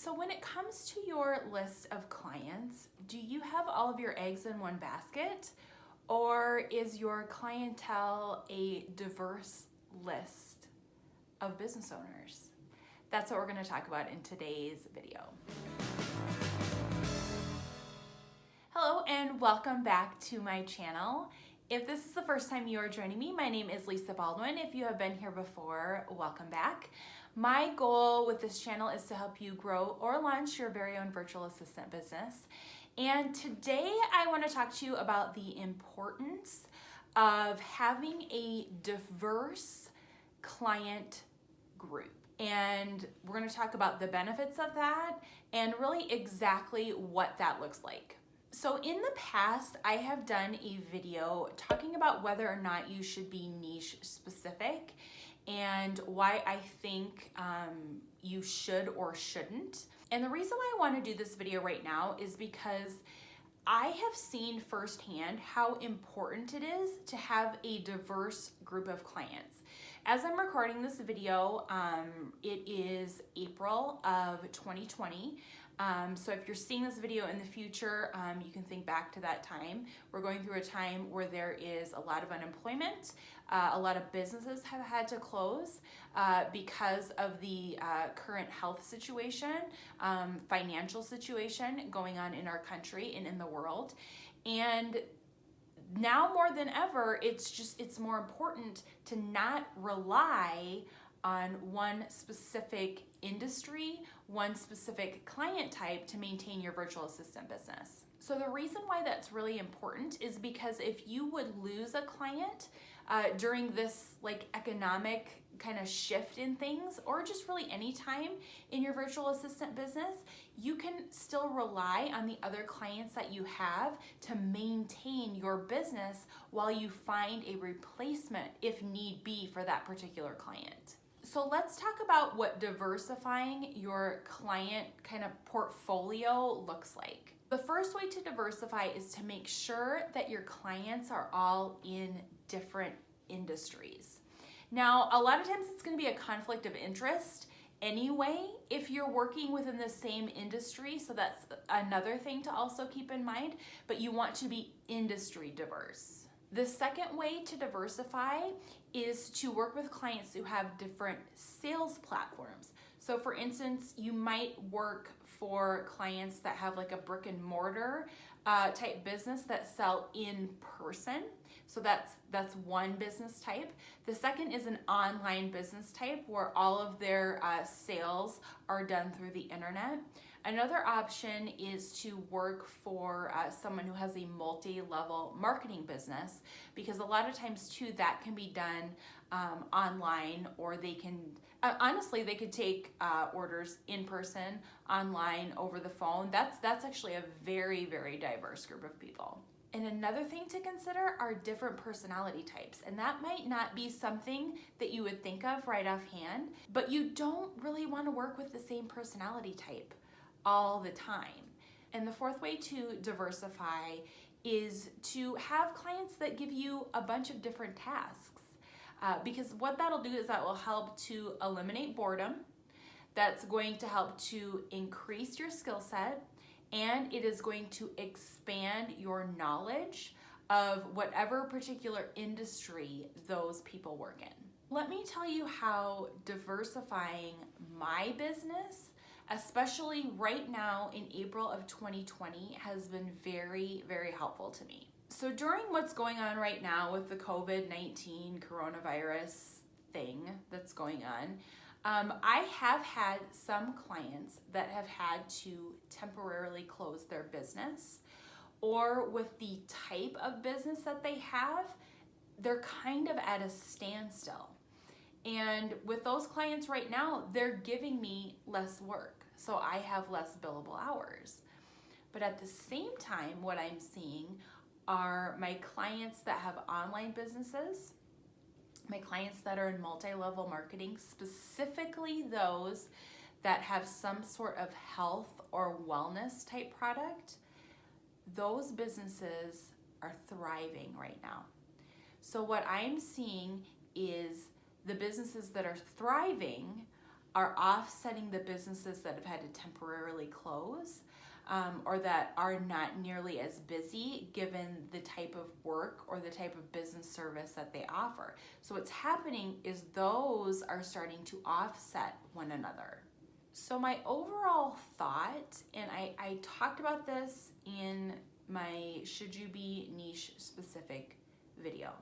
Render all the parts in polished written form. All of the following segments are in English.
So when it comes to your list of clients, do you have all of your eggs in one basket, or is your clientele a diverse list of business owners? That's what we're going to talk about in today's video. Hello and welcome back to my channel. If this is the first time you are joining me, my name is Lisa Baldwin. If you have been here before, welcome back. My goal with this channel is to help you grow or launch your very own virtual assistant business. And today I want to talk to you about the importance of having a diverse client group. And we're going to talk about the benefits of that and really exactly what that looks like. So in the past, I have done a video talking about whether or not you should be niche specific and why I think you should or shouldn't. And the reason why I want to do this video right now is because I have seen firsthand how important it is to have a diverse group of clients. As I'm recording this video, it is April of 2020. So if you're seeing this video in the future, you can think back to that time. We're going through a time where there is a lot of unemployment. A lot of businesses have had to close because of the current health situation, financial situation going on in our country and in the world. And now more than ever, it's more important to not rely on one specific industry, one specific client type to maintain your virtual assistant business. So the reason why that's really important is because if you would lose a client during this economic kind of shift in things, or just really any time in your virtual assistant business, you can still rely on the other clients that you have to maintain your business while you find a replacement if need be for that particular client. So let's talk about what diversifying your client kind of portfolio looks like. The first way to diversify is to make sure that your clients are all in different industries. Now, a lot of times it's going to be a conflict of interest anyway if you're working within the same industry, so that's another thing to also keep in mind, but you want to be industry diverse. The second way to diversify is to work with clients who have different sales platforms. So for instance, you might work for clients that have like a brick and mortar type business that sell in person. So that's one business type. The second is an online business type where all of their sales are done through the internet. Another option is to work for someone who has a multi-level marketing business, because a lot of times too that can be done online, or they can honestly they could take orders in person, online, over the phone. That's actually a very, very diverse group of people. And another thing to consider are different personality types. And that might not be something that you would think of right offhand, but you don't really want to work with the same personality type all the time. And the fourth way to diversify is to have clients that give you a bunch of different tasks. Because what that'll do is that will help to eliminate boredom. That's going to help to increase your skill set, and it is going to expand your knowledge of whatever particular industry those people work in. Let me tell you how diversifying my business, especially right now in April of 2020, has been very, very helpful to me. So during what's going on right now with the COVID-19 coronavirus thing that's going on, I have had some clients that have had to temporarily close their business, or with the type of business that they have, they're kind of at a standstill. And with those clients right now, they're giving me less work, so I have less billable hours. But at the same time, what I'm seeing are my clients that have online businesses, my clients that are in multi-level marketing, specifically those that have some sort of health or wellness type product, those businesses are thriving right now. So what I'm seeing is the businesses that are thriving are offsetting the businesses that have had to temporarily close, or that are not nearly as busy given the type of work or the type of business service that they offer. So what's happening is those are starting to offset one another. So my overall thought, and I talked about this in my Should You Be Niche Specific video.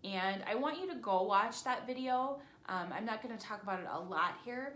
And I want you to go watch that video. I'm not going to talk about it a lot here,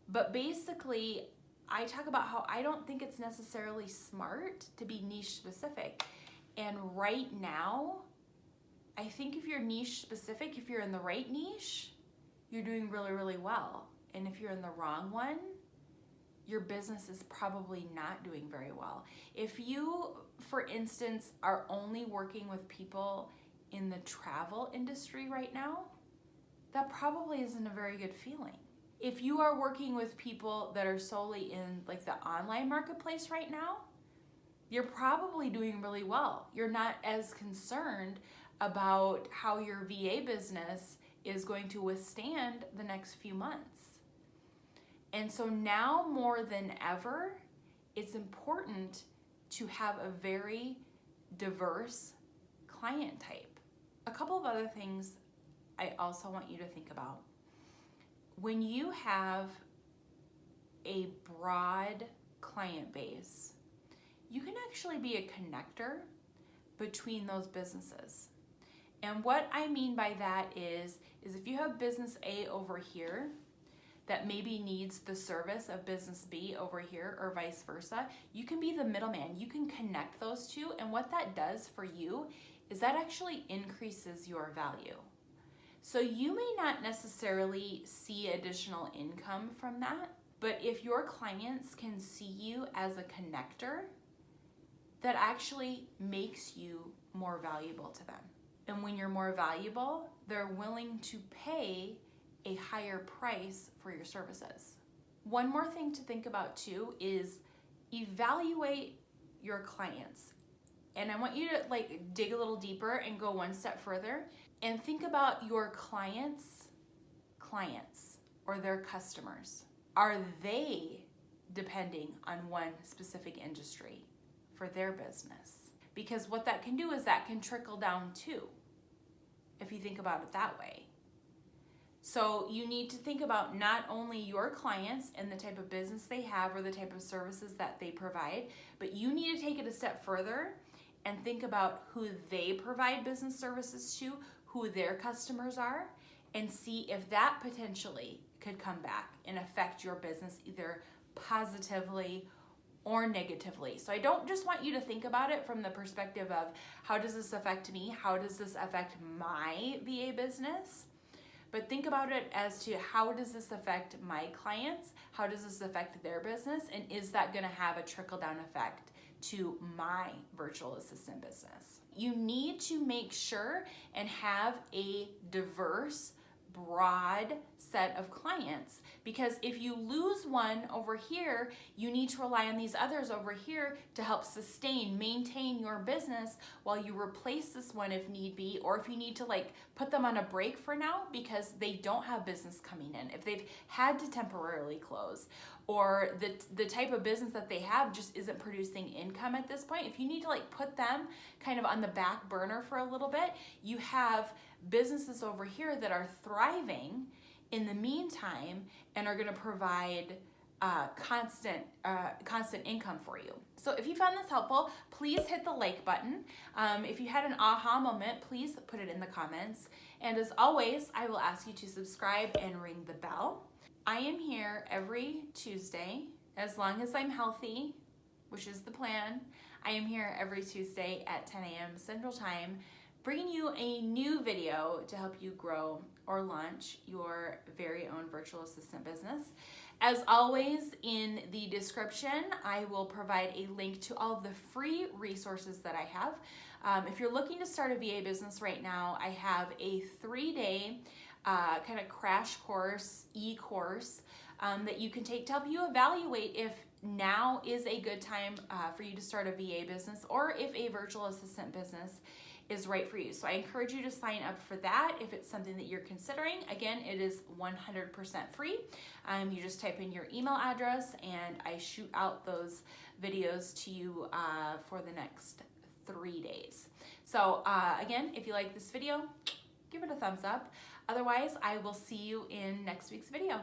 but basically I talk about how I don't think it's necessarily smart to be niche specific. And right now, I think if you're niche specific, if you're in the right niche, you're doing really, really well. And if you're in the wrong one, your business is probably not doing very well. If you, for instance, are only working with people in the travel industry right now, that probably isn't a very good feeling. If you are working with people that are solely in like the online marketplace right now, you're probably doing really well. You're not as concerned about how your VA business is going to withstand the next few months. And so now more than ever, it's important to have a very diverse client type. A couple of other things I also want you to think about. When you have a broad client base, you can actually be a connector between those businesses. And what I mean by that is if you have business A over here that maybe needs the service of business B over here or vice versa, you can be the middleman. You can connect those two, and what that does for you is that actually increases your value. So you may not necessarily see additional income from that, but if your clients can see you as a connector, that actually makes you more valuable to them. And when you're more valuable, they're willing to pay a higher price for your services. One more thing to think about too is evaluate your clients. And I want you to dig a little deeper and go one step further and think about your clients' or their customers. Are they depending on one specific industry for their business? Because what that can do is that can trickle down too, if you think about it that way. So you need to think about not only your clients and the type of business they have or the type of services that they provide, but you need to take it a step further and think about who they provide business services to, who their customers are, and see if that potentially could come back and affect your business either positively or negatively. So I don't just want you to think about it from the perspective of how does this affect me? How does this affect my VA business? But think about it as to how does this affect my clients? How does this affect their business? And is that going to have a trickle-down effect to my virtual assistant business? You need to make sure and have a diverse, broad set of clients, because if you lose one over here, you need to rely on these others over here to help maintain your business while you replace this one if need be, or if you need to put them on a break for now because they don't have business coming in, if they've had to temporarily close, or the type of business that they have just isn't producing income at this point. If you need to put them kind of on the back burner for a little bit, you have businesses over here that are thriving in the meantime and are going to provide constant income for you. So if you found this helpful, please hit the like button. If you had an aha moment, please put it in the comments. And as always, I will ask you to subscribe and ring the bell. I am here every Tuesday, as long as I'm healthy, which is the plan. I am here every Tuesday at 10 a.m. Central Time, bringing you a new video to help you grow or launch your very own virtual assistant business. As always, in the description, I will provide a link to all of the free resources that I have. If you're looking to start a VA business right now, I have a 3-day kind of crash course, e-course that you can take to help you evaluate if now is a good time for you to start a VA business, or if a virtual assistant business is right for you. So I encourage you to sign up for that if it's something that you're considering. Again, it is 100% free. You just type in your email address and I shoot out those videos to you for the next 3 days. So again, if you like this video, give it a thumbs up. Otherwise, I will see you in next week's video.